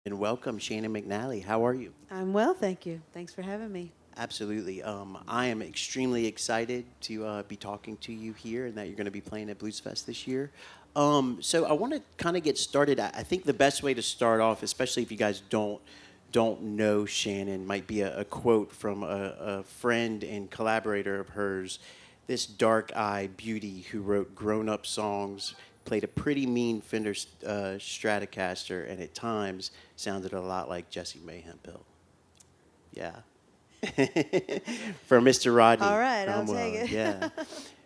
And welcome, Shannon McNally. How are you? I'm well, thank you. Thanks for having me. Absolutely. I am extremely excited to be talking to you here and that you're going to be playing at Blues Fest this year. So I want to kind of get started. I think the best way to start off, especially if you guys don't know Shannon, might be a quote from a friend and collaborator of hers, this dark-eyed beauty who wrote grown-up songs, played a pretty mean Fender Stratocaster, and at times sounded a lot like Jesse Mayhem Bill. Yeah. For Mr. All Rodney right, I'll take Cromwell. it. Yeah.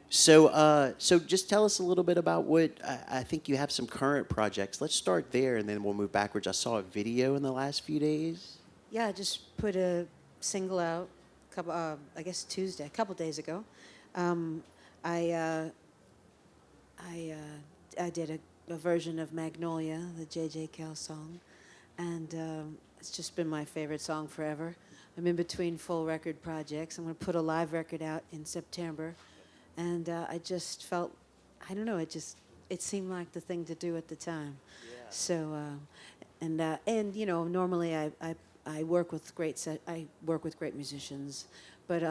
So just tell us a little bit about what I think you have some current projects. Let's start there, and then we'll move backwards. I saw a video in the last few days. Yeah, I just put a single out, I guess Tuesday, a couple days ago. Um, I uh, I did a version of Magnolia, the J.J. Cale song, and it's just been my favorite song forever. I'm in between full record projects. I'm going to put a live record out in September, and I just felt, I don't know, it seemed like the thing to do at the time. So, and you know, normally I work with I work with great musicians, but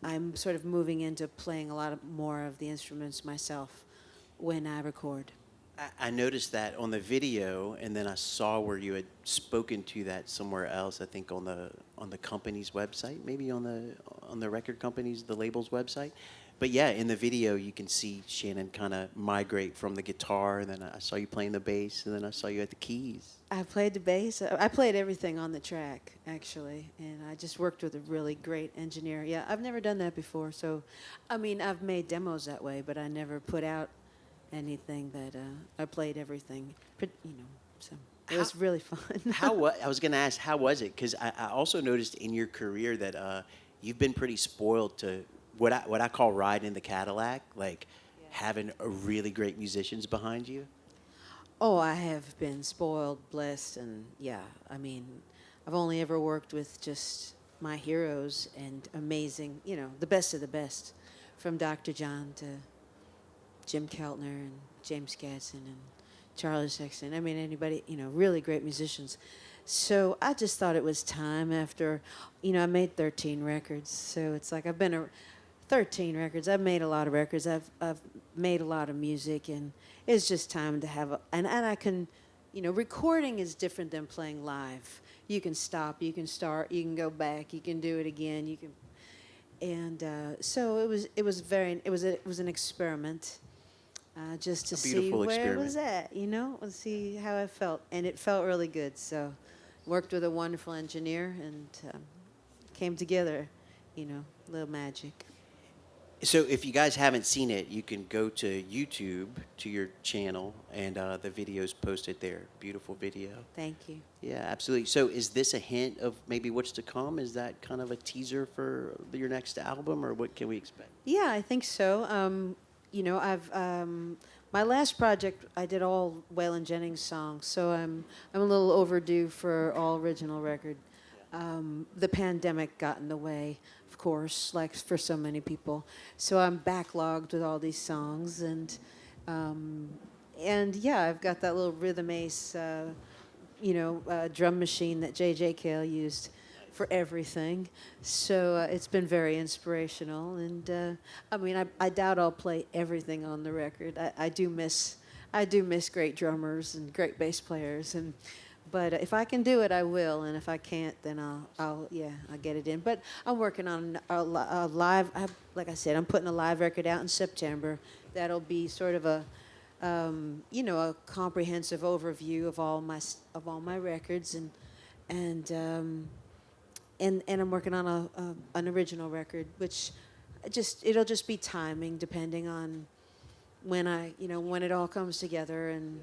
I'm sort of moving into playing a lot more of the instruments myself when I record. I noticed that on the video, and then I saw where you had spoken to that somewhere else. I think on the company's website, maybe on the record company's, the label's website. But yeah, in the video, you can see Shannon kind of migrate from the guitar, and then I saw you playing the bass, and then I saw you at the keys. I played the bass. I played everything on the track, actually, and I just worked with a really great engineer. Yeah, I've never done that before, so, I mean, I've made demos that way, but I never put out anything that I played everything, you know. So it How was really fun. I was gonna ask, how was it? Because I also noticed in your career that you've been pretty spoiled to what I call riding in the Cadillac, like having a really great musicians behind you. Oh, I have been spoiled, blessed, and yeah, I mean, I've only ever worked with just my heroes and amazing, you know, the best of the best, from Dr. John to Jim Keltner and James Gadsden and Charlie Sexton. I mean, anybody, you know, really great musicians. So I just thought it was time after, you know, I made 13 records. So it's like 13 records. I've made a lot of records. I've made a lot of music, and it's just time to have and I can, you know, recording is different than playing live. You can stop, you can start, you can go back, you can do it again. You can, and so it was an experiment, just to A see beautiful where it experiment. was at, you know, and see how I felt, and it felt really good. So, worked with a wonderful engineer, and came together, you know, a little magic. So if you guys haven't seen it, you can go to YouTube to your channel, and the video's posted there. Beautiful video. Thank you. Yeah, absolutely. So is this a hint of maybe what's to come? Is that kind of a teaser for your next album, or what can we expect? Yeah, I think so. You know, I've my last project I did all Waylon Jennings songs, so I'm a little overdue for all original record. The pandemic got in the way, of course, like for so many people. So I'm backlogged with all these songs, um, and yeah, I've got that little rhythm ace, drum machine that J.J. Cale used for everything. So it's been very inspirational, and I mean, I doubt I'll play everything on the record. I do miss great drummers and great bass players, and but if I can do it, I will, and if I can't, then I'll get it in. But I'm working on a live. Like I said, I'm putting a live record out in September. That'll be sort of a comprehensive overview of of all my records, and um, and I'm working on an original record, which it'll just be timing, depending on when when it all comes together, and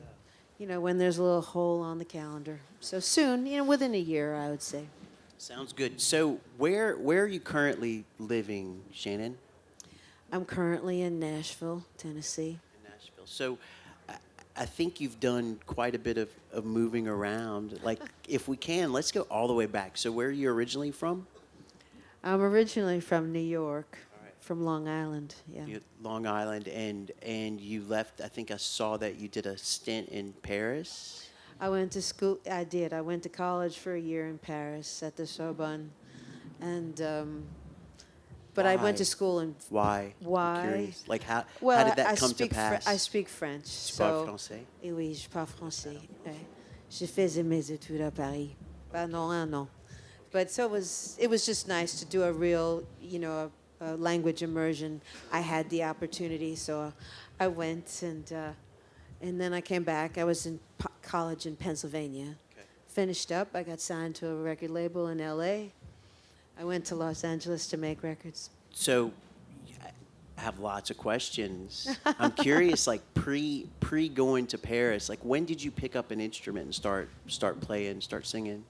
when there's a little hole on the calendar. So soon, within a year, I would say. Sounds good. So where are you currently living, Shannon? I'm currently in Nashville, Tennessee. In Nashville. So I, I think you've done quite a bit of moving around. Like, if we can, let's go all the way back. So where are you originally from? I'm originally from New York, All right. from Long Island. Yeah. Long Island, and you left. I think I saw that you did a stint in Paris. I went to school. I did. I went to college for a year in Paris at the Sorbonne, and but I went to Why? school in Why? I'm why? curious. Like how Well, did that I come to speak I pass? speak French, Tu parles so français? et oui, je parle français. Ouais. Je faisais mes études à Paris. Bah non, un an. But so it was just nice to do a real, a language immersion. I had the opportunity, so I went and then I came back. I was in college in Pennsylvania. Okay. Finished up. I got signed to a record label in LA. I went to Los Angeles to make records. So I have lots of questions. I'm curious, like pre going to Paris, like when did you pick up an instrument and start playing, start singing?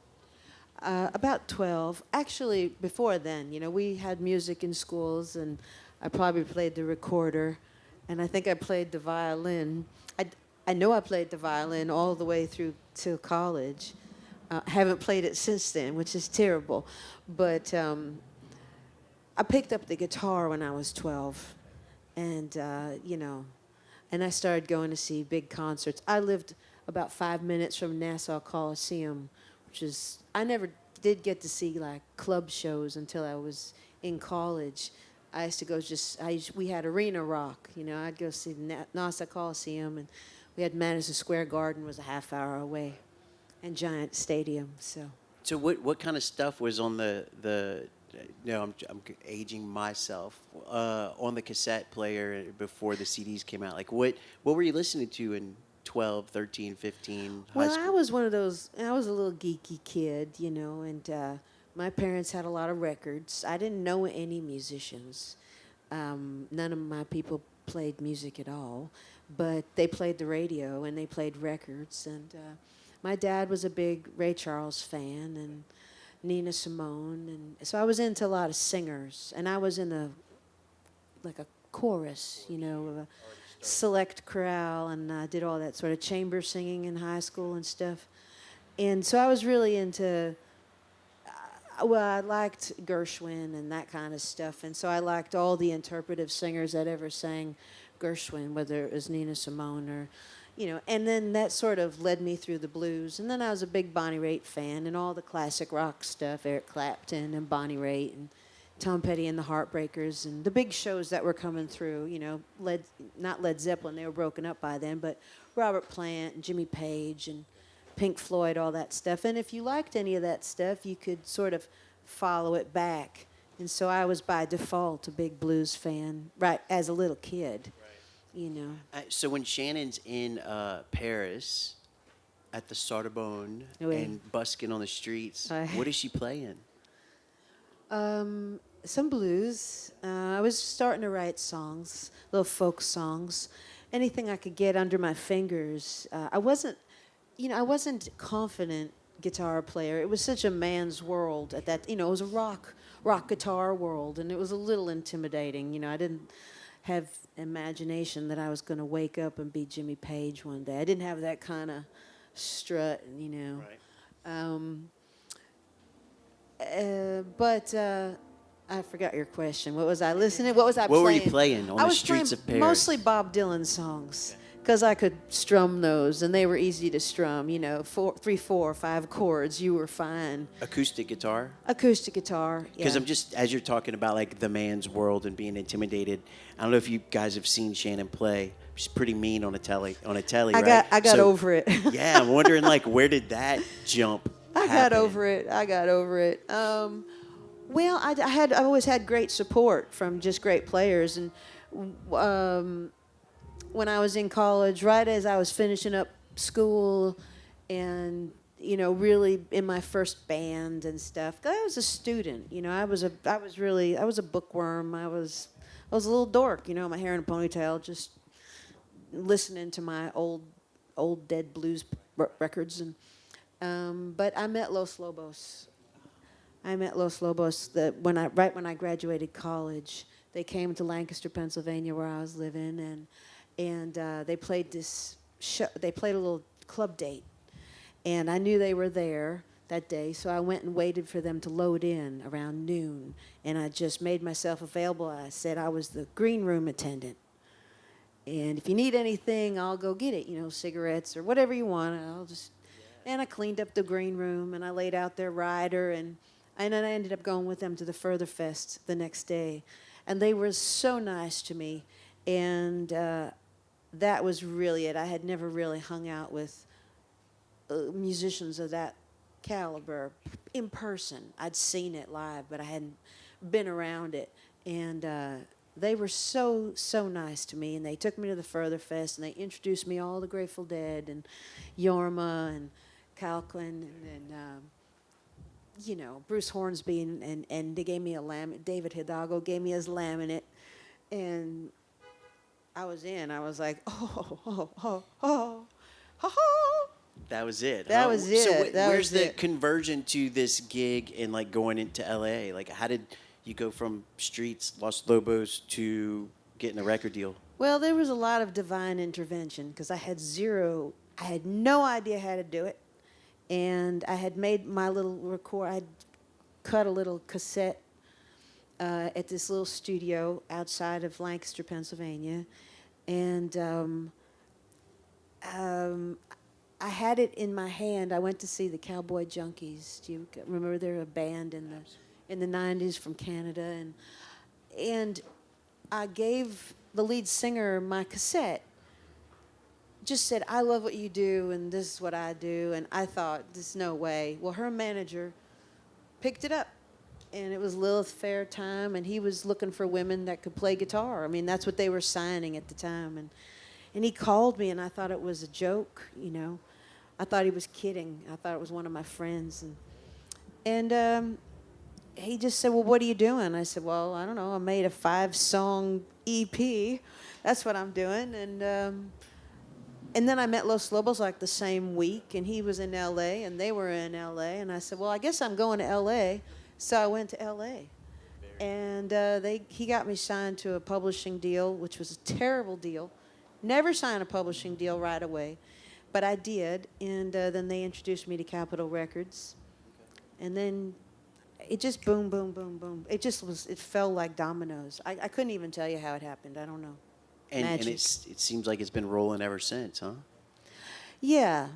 About 12. Actually, before then, we had music in schools, and I probably played the recorder, and I think I played the violin. I know I played the violin all the way through to college. Haven't played it since then, which is terrible. But I picked up the guitar when I was 12, and and I started going to see big concerts. I lived about 5 minutes from Nassau Coliseum, which is I never did get to see like club shows until I was in college. I used to go we had arena rock, I'd go see the Nassau Coliseum, and we had Madison Square Garden was a half hour away, and Giant Stadium. So what kind of stuff was on the no, I'm aging myself on the cassette player before the CDs came out. Like what were you listening to in 12, 13, 15, high Well, I school? was one of those. I was a little geeky kid, and my parents had a lot of records. I didn't know any musicians. None of my people played music at all, but they played the radio and they played records. And my dad was a big Ray Charles fan and Nina Simone, and so I was into a lot of singers. And I was in a chorus, of a select chorale, and did all that sort of chamber singing in high school and stuff. And so I was really into. Well, I liked Gershwin and that kind of stuff, and so I liked all the interpretive singers that ever sang Gershwin, whether it was Nina Simone or, and then that sort of led me through the blues. And then I was a big Bonnie Raitt fan and all the classic rock stuff, Eric Clapton and Bonnie Raitt and Tom Petty and the Heartbreakers and the big shows that were coming through, not Led Zeppelin, they were broken up by then, but Robert Plant and Jimmy Page and Pink Floyd, all that stuff. And if you liked any of that stuff, you could sort of follow it back. And so I was by default a big blues fan, right, as a little kid, So when Shannon's in Paris at the Sorbonne Oui. and busking on the streets, Ouais. what is she playing? Some blues. I was starting to write songs, little folk songs, anything I could get under my fingers. I wasn't confident guitar player. It was such a man's world at that. It was a rock guitar world, and it was a little intimidating. I didn't have imagination that I was going to wake up and be Jimmy Page one day. I didn't have that kind of strut, Right. But I forgot your question. What was I listening? What was I What playing? were you playing on I the was streets playing of Paris? mostly Bob Dylan songs because I could strum those, and they were easy to strum. 3, 4, 5 chords. You were fine. Acoustic guitar? Acoustic guitar. Because Yeah. I'm just, as you're talking about like the man's world and being intimidated, I don't know if you guys have seen Shannon play. She's pretty mean on a telly, right? I got So, over it. Yeah, I'm wondering like where did that jump I happen? got over it. Well, I always had great support from just great players, and when I was in college, right as I was finishing up school, and really in my first band and stuff. 'Cause I was a student, I was a bookworm. I was a little dork, my hair in a ponytail, just listening to my old dead blues records. And but I met Los Lobos. When I graduated college. They came to Lancaster, Pennsylvania, where I was living, and they played this show. They played a little club date, and I knew they were there that day, so I went and waited for them to load in around noon, and I just made myself available. I said I was the green room attendant, and if you need anything, I'll go get it. Cigarettes or whatever you want. I'll just And I cleaned up the green room and I laid out their rider and then I ended up going with them to the Further Fest the next day. And they were so nice to me. And that was really it. I had never really hung out with musicians of that caliber in person. I'd seen it live, but I hadn't been around it. And they were so nice to me. And they took me to the Further Fest and they introduced me all the Grateful Dead and Yorma and Calquin and you know, Bruce Hornsby, and they gave me a laminate. David Hidalgo gave me his laminate, and I was in. I was like, oh. That was it. That huh? was So it. That where's was the it. conversion to this gig and like going into LA? Like, how did you go from Streets, Los Lobos to getting a record deal? Well, there was a lot of divine intervention because I had no idea how to do it. And I had made my little I'd cut a little cassette at this little studio outside of Lancaster, Pennsylvania. And I had it in my hand. I went to see the Cowboy Junkies. Do you remember they're a band in the 90s from Canada? And I gave the lead singer my cassette. Just said, I love what you do, and this is what I do. And I thought, there's no way. Well, her manager picked it up, and it was Lilith Fairtime, and he was looking for women that could play guitar. I mean, that's what they were signing at the time. And he called me, and I thought it was a joke, you know. I thought he was kidding. I thought it was one of my friends. And he just said, well, what are you doing? I said, well, I don't know. I made a 5-song EP. That's what I'm doing. And then I met Los Lobos like the same week, and he was in L.A., and they were in L.A., and I said, well, I guess I'm going to L.A., so I went to L.A. And he got me signed to a publishing deal, which was a terrible deal. Never signed a publishing deal right away, but I did, and then they introduced me to Capitol Records, and then it just boom, boom, boom, boom. It fell like dominoes. I couldn't even tell you how it happened. I don't know. And it seems like it's been rolling ever since, huh? Yeah.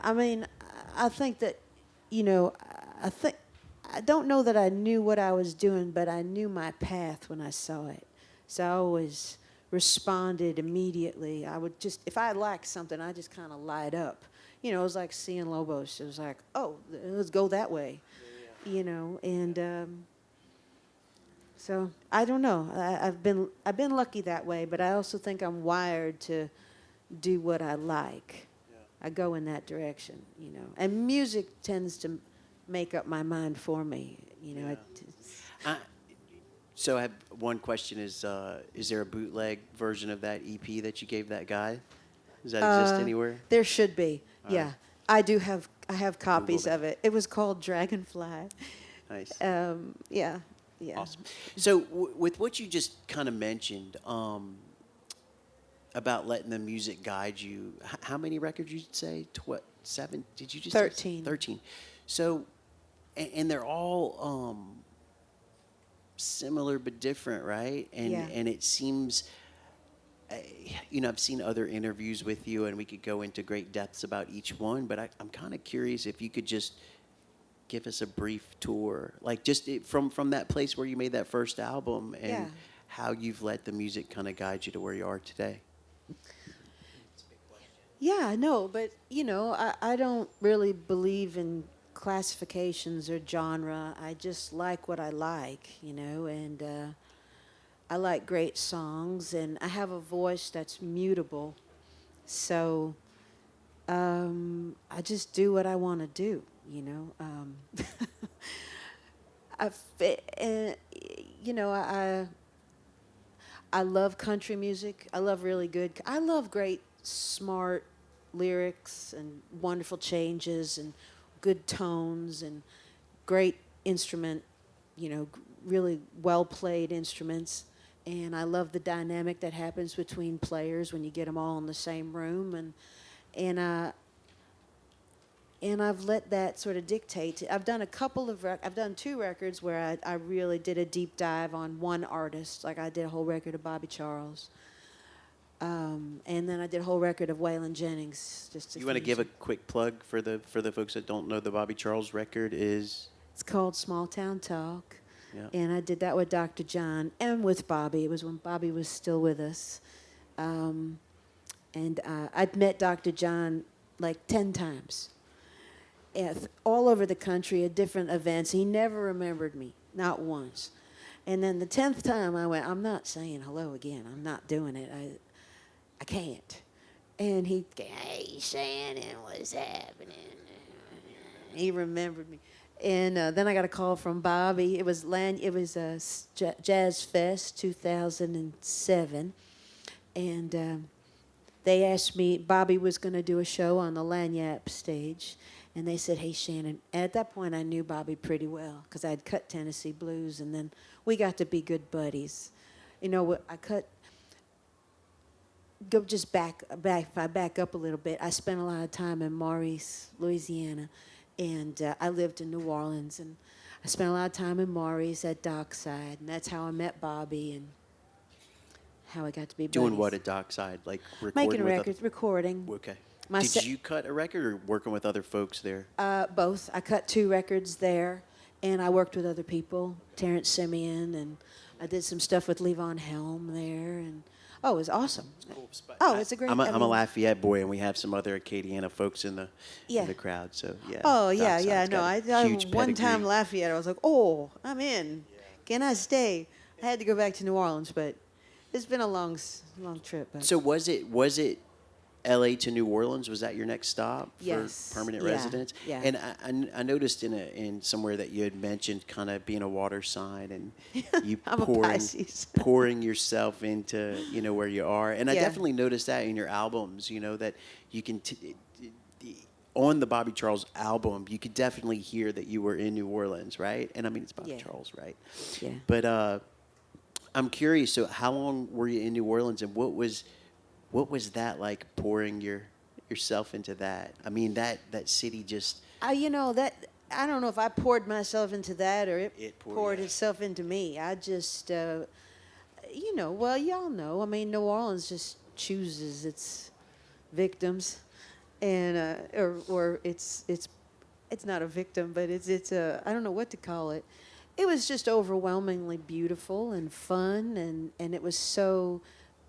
I mean, I think that, you know, I don't know that I knew what I was doing, but I knew my path when I saw it. So I always responded immediately. I would just, if I liked something, I just kind of light up. You know, it was like seeing Lobos. It was like, oh, let's go that way. Yeah. You know, and so I don't know. I've been lucky that way, but I also think I'm wired to do what I like. Yeah. I go in that direction, you know. And music tends to make up my mind for me, you know. Yeah. So I have one question: is there a bootleg version of that EP that you gave that guy? Does that exist anywhere? There should be. All yeah, right. I have copies of it. It was called Dragonfly. Nice. Yeah. Awesome. So with what you just kind of mentioned about letting the music guide you, how many records did you say? 7? Did you just 13. Say? 13. So, and they're all similar but different, right? And it seems, you know, I've seen other interviews with you, and we could go into great depths about each one. But I'm kind of curious if you could just give us a brief tour, like just from that place where you made that first album, and how you've let the music kind of guide you to where you are today. Yeah, I know, but you know, I don't really believe in classifications or genre. I just like what I like, you know, and I like great songs, and I have a voice that's mutable, so I just do what I want to do, you know. You know, I love country music. I love really good. I love great, smart lyrics and wonderful changes and good tones and great instrument, you know, really well played instruments. And I love the dynamic that happens between players when you get them all in the same room. And I've let that sort of dictate. I've done I've done 2 records where I really did a deep dive on one artist. Like I did a whole record of Bobby Charles. And then I did a whole record of Waylon Jennings. Just You want to give a quick plug for the folks that don't know the Bobby Charles record is? It's called Small Town Talk. Yeah. And I did that with Dr. John and with Bobby. It was when Bobby was still with us. And I'd met Dr. John like 10 times. All over the country at different events. He never remembered me, not once. And then the 10th time I went, I'm not saying hello again. I'm not doing it. I can't. And he, hey, Shannon, what's happening? He remembered me. And then I got a call from Bobby. It was Jazz Fest 2007. And they asked me, Bobby was going to do a show on the Lagniappe stage. And they said, hey, Shannon. And at that point, I knew Bobby pretty well because I'd cut Tennessee Blues. And then we got to be good buddies. You know, if I back up a little bit, I spent a lot of time in Maurice, Louisiana. And I lived in New Orleans. And I spent a lot of time in Maurice at Dockside. And that's how I met Bobby and how I got to be Doing buddies. what at Dockside? Like recording Making with records, recording. Okay. My Did you cut a record or working with other folks there? Both. I cut 2 records there, and I worked with other people, Terrence Simeon, and I did some stuff with Levon Helm there, and it was awesome. Cool. It's a great. I'm a Lafayette boy, and we have some other Acadiana folks in the crowd. So yeah. Oh yeah, Dockside's yeah. got No, a I huge one time pedigree. Lafayette, I was like, oh, I'm in. Yeah. Can I stay? I had to go back to New Orleans, but it's been a long trip. But. So was it L.A. to New Orleans? Was that your next stop for Yes. permanent Yeah. residence? Yeah. And I noticed in somewhere that you had mentioned kind of being a water sign and you I'm a pouring Pisces. pouring yourself into where you are. And I Yeah. definitely noticed that in your albums. That you can. On the Bobby Charles album, you could definitely hear that you were in New Orleans, right? And I mean, it's Bobby Yeah. Charles, right? Yeah. But I'm curious. So, how long were you in New Orleans, and what was that like pouring yourself into that? I mean, that city just. I don't know if I poured myself into that or it poured yeah. itself into me. I just, well, y'all know. I mean, New Orleans just chooses its victims, and or it's not a victim, but it's a I don't know what to call it. It was just overwhelmingly beautiful and fun, and it was so.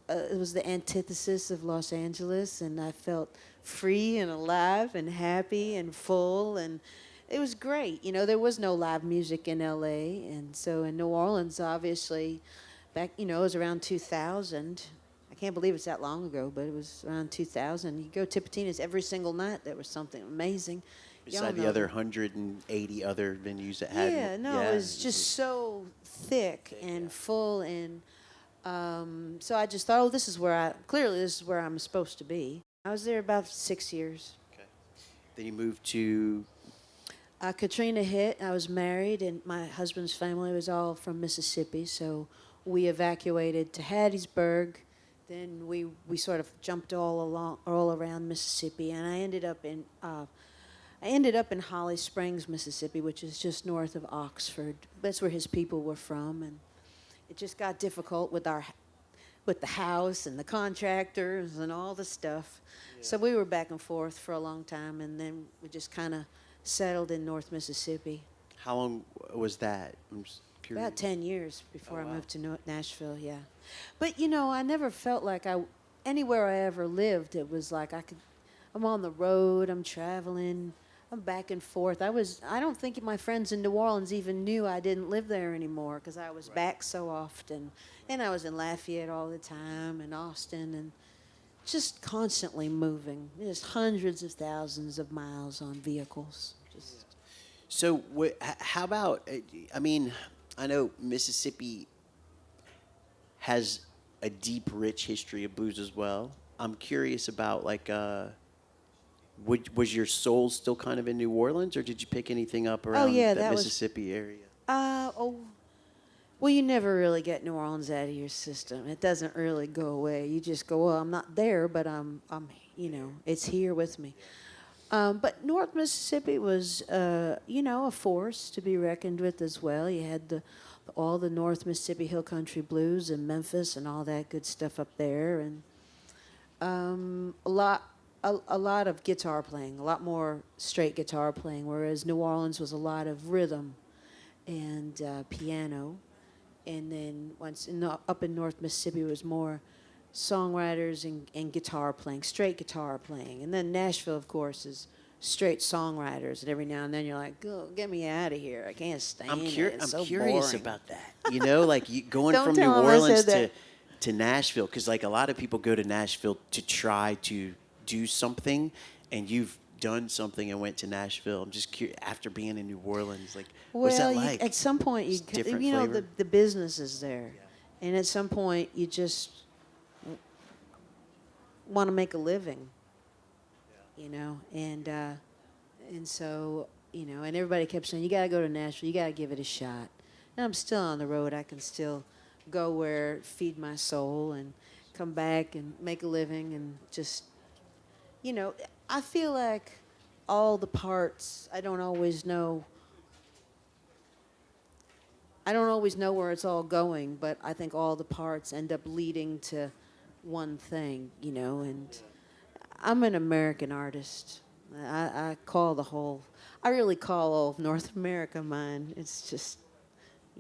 It was the antithesis of Los Angeles, and I felt free and alive and happy and full, and it was great. There was no live music in L.A., and so in New Orleans, obviously, back, it was around 2000. I can't believe it's that long ago, but it was around 2000. You go to Tipitina's every single night, there was something amazing. Beside the other 180 other venues that had. Yeah, no, it was just so thick and full and. So I just thought, this is where I'm supposed to be. I was there about 6 years. Okay. Then you moved to. Katrina hit. I was married, and my husband's family was all from Mississippi, so we evacuated to Hattiesburg. Then we sort of jumped all around Mississippi, and I ended up in Holly Springs, Mississippi, which is just north of Oxford. That's where his people were from, and. It just got difficult with the house and the contractors and all the stuff. Yeah. So we were back and forth for a long time, and then we just kind of settled in North Mississippi. How long was that? I'm just curious. About 10 years before I moved to Nashville, yeah. But, I never felt like anywhere I ever lived, it was like I'm on the road, I'm traveling, I'm back and forth. I don't think my friends in New Orleans even knew I didn't live there anymore because I was back so often. And I was in Lafayette all the time and Austin and just constantly moving. Just hundreds of thousands of miles on vehicles. So how about, I mean, I know Mississippi has a deep, rich history of blues as well. I'm curious about was your soul still kind of in New Orleans, or did you pick anything up around that Mississippi area? Well, you never really get New Orleans out of your system. It doesn't really go away. You just go, well, I'm not there, but I'm it's here with me. But North Mississippi was, a force to be reckoned with as well. You had all the North Mississippi Hill Country Blues and Memphis and all that good stuff up there, and A lot, a lot of guitar playing, a lot more straight guitar playing, whereas New Orleans was a lot of rhythm and piano. And then up in North Mississippi it was more songwriters and guitar playing, straight guitar playing. And then Nashville, of course, is straight songwriters. And every now and then you're like, "Go, get me out of here! I can't stand it. It's I'm so curious boring." about that. You know, like going Don't from New tell 'em I Orleans said that. to Nashville, because like a lot of people go to Nashville to try to do something, and you've done something and went to Nashville. I'm just curious, after being in New Orleans, like what's that Well, like? at some point, It's different you know, flavor? the business is there, and at some point, you just want to make a living, you know, and so you know, and everybody kept saying, "You got to go to Nashville. You got to give it a shot." And I'm still on the road. I can still go where feed my soul and come back and make a living and just, you know, I feel like all the parts. I don't always know where it's all going, but I think all the parts end up leading to one thing, you know. And I'm an American artist. I really call all of North America mine. It's just,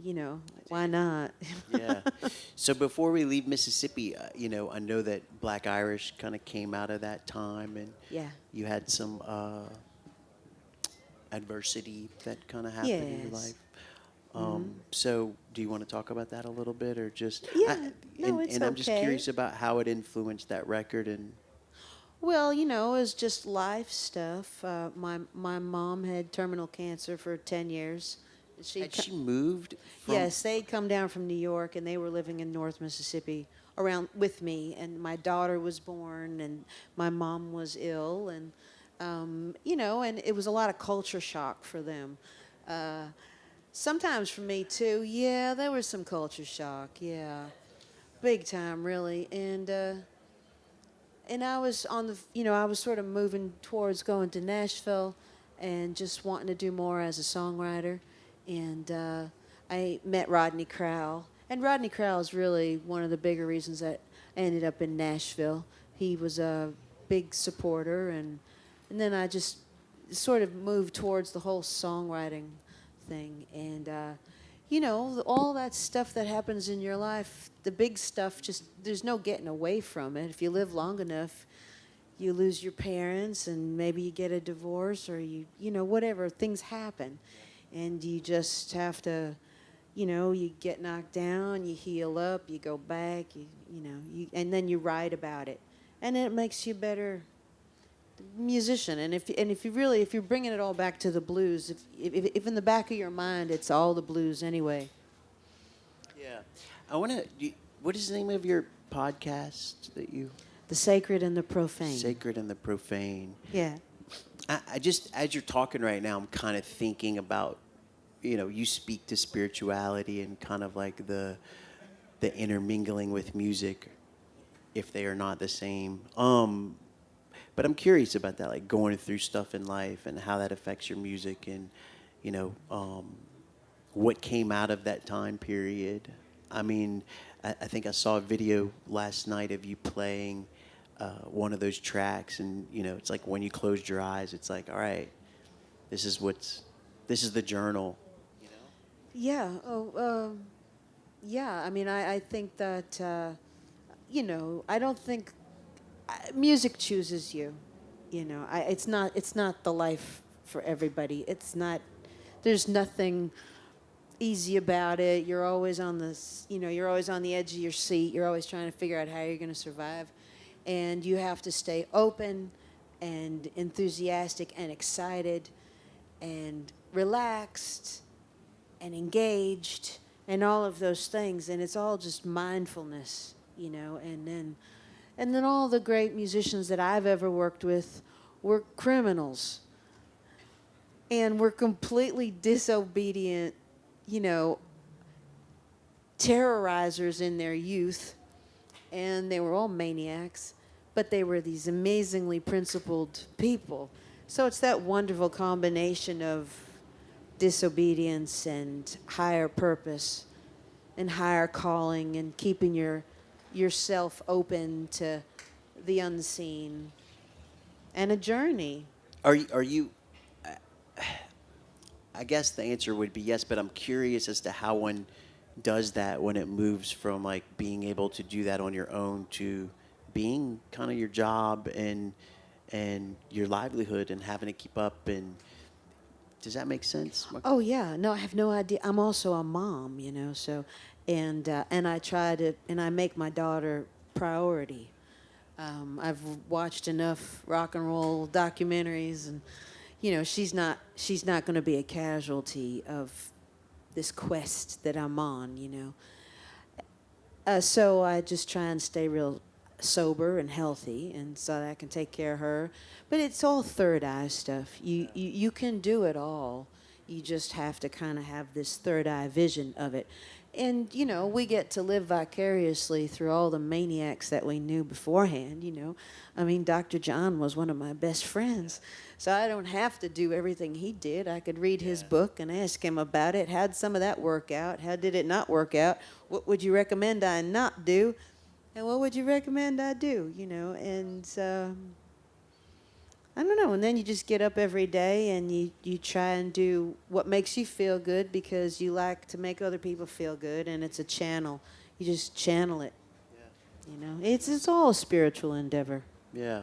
you know, why not? Yeah. So before we leave Mississippi, you know, I know that Black Irish kind of came out of that time, and Yeah. you had some adversity that kind of happened in your Yes. life. So do you want to talk about that a little bit, or just? Yeah. No, it's and I'm just okay. curious about how it influenced that record, and Well, you know, it's just life stuff. My mom had terminal cancer for 10 years. had she moved from? Yes, they'd come down from New York and they were living in North Mississippi around with me. And my daughter was born and my mom was ill. And, you know, and it was a lot of culture shock for them. Uh, Sometimes for me too. Yeah, there was some culture shock. Yeah, big time, really. And I was I was sort of moving towards going to Nashville and just wanting to do more as a songwriter. And I met Rodney Crowell. And Rodney Crowell is really one of the bigger reasons that I ended up in Nashville. He was a big supporter, and then I just sort of moved towards the whole songwriting thing. And you know, all that stuff that happens in your life, the big stuff, just there's no getting away from it. If you live long enough, you lose your parents and maybe you get a divorce or you know, whatever, things happen. And you just have to, you know, you get knocked down, you heal up, you go back, and then you write about it. And it makes you a better musician. And if you're bringing it all back to the blues, if in the back of your mind it's all the blues anyway. Yeah. I want to. What is the name of your podcast that you? The sacred and the profane. Sacred and the Profane. Yeah. I just, as you're talking right now, I'm kind of thinking about, you know, you speak to spirituality and kind of like the intermingling with music, if they are not the same. But I'm curious about that, like going through stuff in life and how that affects your music, and you know, what came out of that time period. I mean, I think I saw a video last night of you playing one of those tracks, and you know, it's like when you closed your eyes, it's like, all right, this is the journal. You know? Yeah. Yeah. I mean, I think that, you know, I don't think music chooses you. You know, it's not the life for everybody. It's not. There's nothing easy about it. You're always on this. You know, you're always on the edge of your seat. You're always trying to figure out how you're going to survive, and you have to stay open and enthusiastic and excited and relaxed and engaged and all of those things, and it's all just mindfulness, you know. And then all the great musicians that I've ever worked with were criminals and were completely disobedient, you know, terrorizers in their youth, and they were all maniacs, but they were these amazingly principled people. So it's that wonderful combination of disobedience and higher purpose and higher calling and keeping yourself open to the unseen, and a journey. Are you? I guess the answer would be yes, but I'm curious as to how one does that when it moves from like being able to do that on your own to being kind of your job and your livelihood and having to keep up. And does that make sense? Oh yeah, no, I have no idea. I'm also a mom, so and I try to and I make my daughter priority. I've watched enough rock and roll documentaries, and she's not going to be a casualty of this quest that I'm on. So I just try and stay real sober and healthy, and so that I can take care of her. But it's all third eye stuff. You can do it all. You just have to kind of have this third eye vision of it. And, we get to live vicariously through all the maniacs that we knew beforehand. I mean, Dr. John was one of my best friends, so I don't have to do everything he did. I could read his book and ask him about it. How'd some of that work out? How did it not work out? What would you recommend I not do? And what would you recommend I do? And I don't know. And then you just get up every day and you try and do what makes you feel good because you like to make other people feel good, and it's a channel. You just channel it. It's all a spiritual endeavor. Yeah,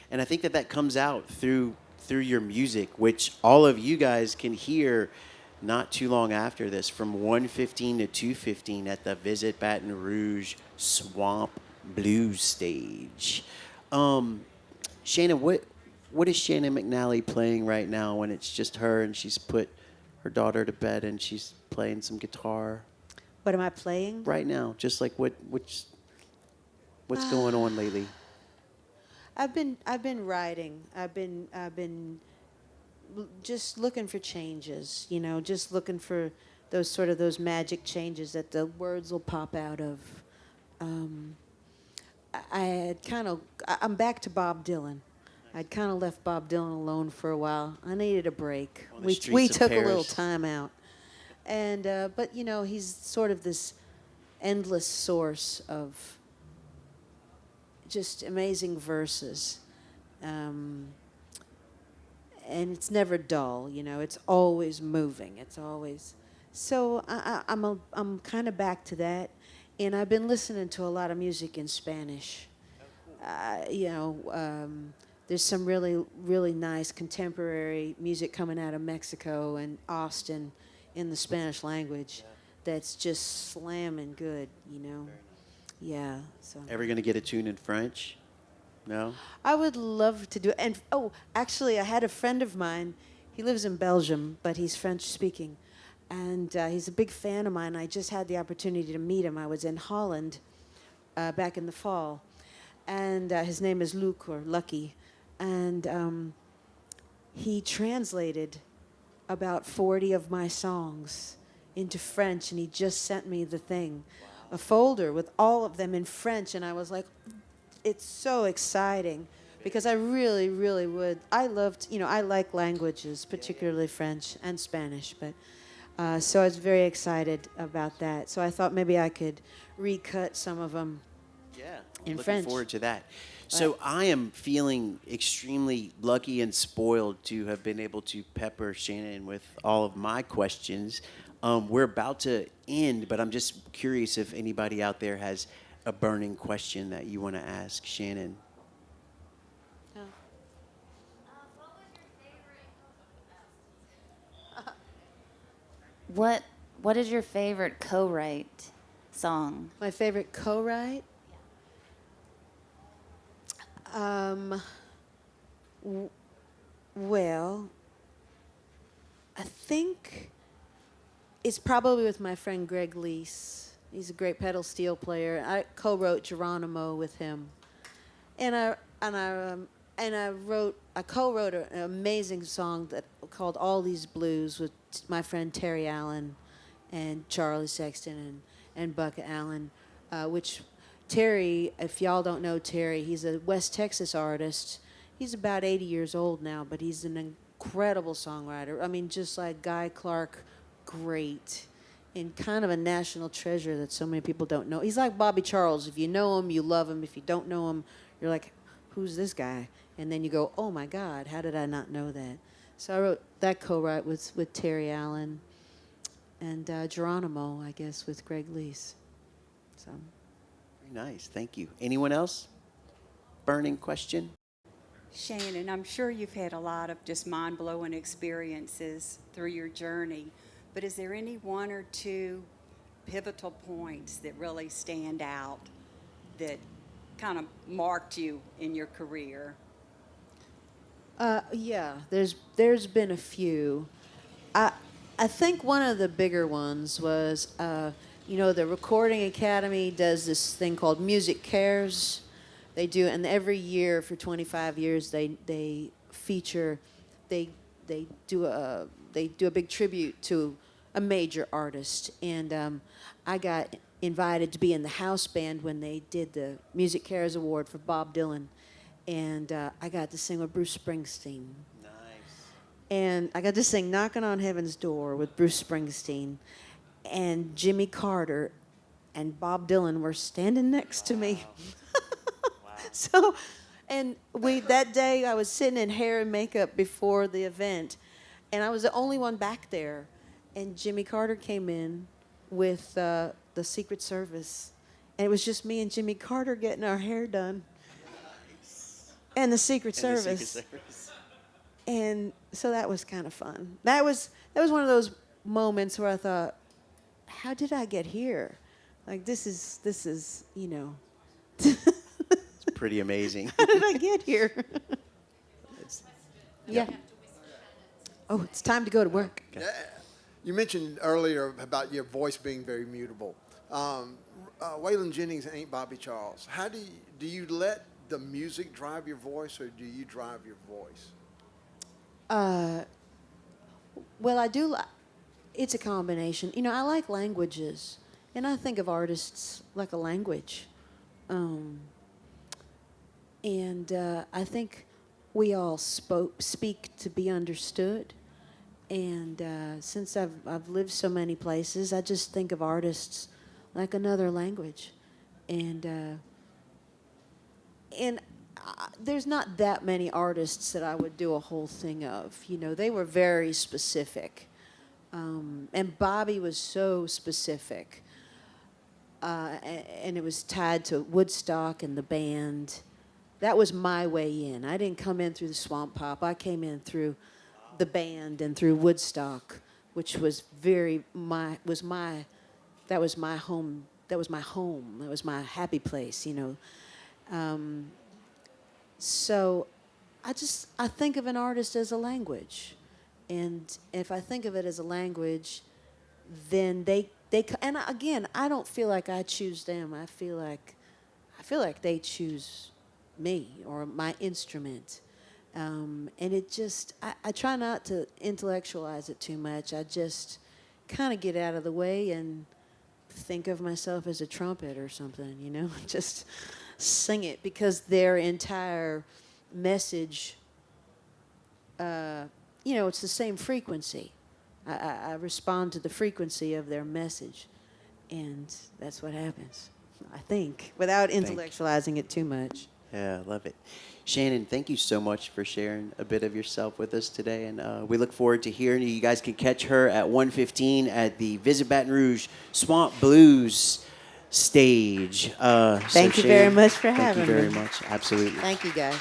and I think that comes out through your music, which all of you guys can hear not too long after this, from 1:15 to 2:15 at the Visit Baton Rouge Swamp Blues Stage. Shannon, what is Shannon McNally playing right now when it's just her and she's put her daughter to bed and she's playing some guitar? What am I playing? Right now, just like what's going on lately? I've been writing. I've been just looking for changes. Just looking for those magic changes that the words will pop out of. I had I'm back to Bob Dylan. I'd kind of left Bob Dylan alone for a while. I needed a break. On the We streets of took a little Paris. time out, and but he's sort of this endless source of just amazing verses, and it's never dull. It's always moving. It's always so. I'm kind of back to that, and I've been listening to a lot of music in Spanish. There's some really, really nice contemporary music coming out of Mexico and Austin in the Spanish language that's just slamming good. Yeah. So Ever gonna get a tune in French? No? I would love to do it. And, actually, I had a friend of mine. He lives in Belgium, but he's French speaking. And he's a big fan of mine. I just had the opportunity to meet him. I was in Holland back in the fall. And his name is Luc, or Lucky. And he translated about 40 of my songs into French, and he just sent me the thing, a folder with all of them in French. And I was like, it's so exciting because I really, really would. I like languages, particularly French and Spanish, but so I was very excited about that. So I thought maybe I could recut some of them. Yeah, in looking French. forward to that. So I am feeling extremely lucky and spoiled to have been able to pepper Shannon with all of my questions. We're about to end, but I'm just curious if anybody out there has a burning question that you want to ask Shannon. What is your favorite co-write song? My favorite co-write? Well, I think it's probably with my friend Greg Leese. He's a great pedal steel player. I co-wrote Geronimo with him, and I co-wrote an amazing song called All These Blues with my friend Terry Allen and Charlie Sexton and Buck Allen, which Terry, if y'all don't know Terry, he's a West Texas artist. He's about 80 years old now, but he's an incredible songwriter. I mean, just like Guy Clark, great, and kind of a national treasure that so many people don't know. He's like Bobby Charles. If you know him, you love him. If you don't know him, you're like, who's this guy? And then you go, oh my God, how did I not know that? So I wrote that co-write with Terry Allen and Geronimo, I guess, with Greg Leese. So. Very nice. Thank you. Anyone else? Burning question? Shannon, I'm sure you've had a lot of just mind-blowing experiences through your journey, but is there any one or two pivotal points that really stand out that kind of marked you in your career? Yeah, there's been a few. I think one of the bigger ones was, the Recording Academy does this thing called Music Cares. They do, and every year for 25 years they feature, they do a big tribute to a major artist, and I got invited to be in the house band when they did the Music Cares Award for Bob Dylan, and I got to sing with Bruce Springsteen. Nice. And I got to sing Knocking on Heaven's Door with Bruce Springsteen, and Jimmy Carter and Bob Dylan were standing next to me. Wow. So, and that day I was sitting in hair and makeup before the event, and I was the only one back there, and Jimmy Carter came in with the Secret Service, and it was just me and Jimmy Carter getting our hair done. Nice. And the Secret Service. And so that was kind of fun. That was one of those moments where I thought, how did I get here? Like this is It's pretty amazing. How did I get here? Yeah. Oh, it's time to go to work. Okay. You mentioned earlier about your voice being very mutable. Waylon Jennings ain't Bobby Charles. How do you let the music drive your voice, or do you drive your voice? Well, I do. It's a combination. I like languages, and I think of artists like a language. And I think we all speak to be understood. And since I've lived so many places, I just think of artists like another language. And there's not that many artists that I would do a whole thing of. They were very specific. And Bobby was so specific. And it was tied to Woodstock and the band. That was my way in. I didn't come in through the Swamp Pop. I came in through the band and through Woodstock, which was my home. That was my home. That was my happy place, So I think of an artist as a language. And if I think of it as a language, then and again, I don't feel like I choose them. I feel like they choose me or my instrument. And it just, I try not to intellectualize it too much. I just kind of get out of the way and think of myself as a trumpet or something, just sing it, because their entire message, it's the same frequency. I respond to the frequency of their message, and that's what happens, I think, without intellectualizing it too much. Yeah, I love it. Shannon, thank you so much for sharing a bit of yourself with us today, and we look forward to hearing you. You guys can catch her at 1:15 at the Visit Baton Rouge Swamp Blues stage. Thank you very much for having me. Thank you very much. Absolutely. Thank you, guys.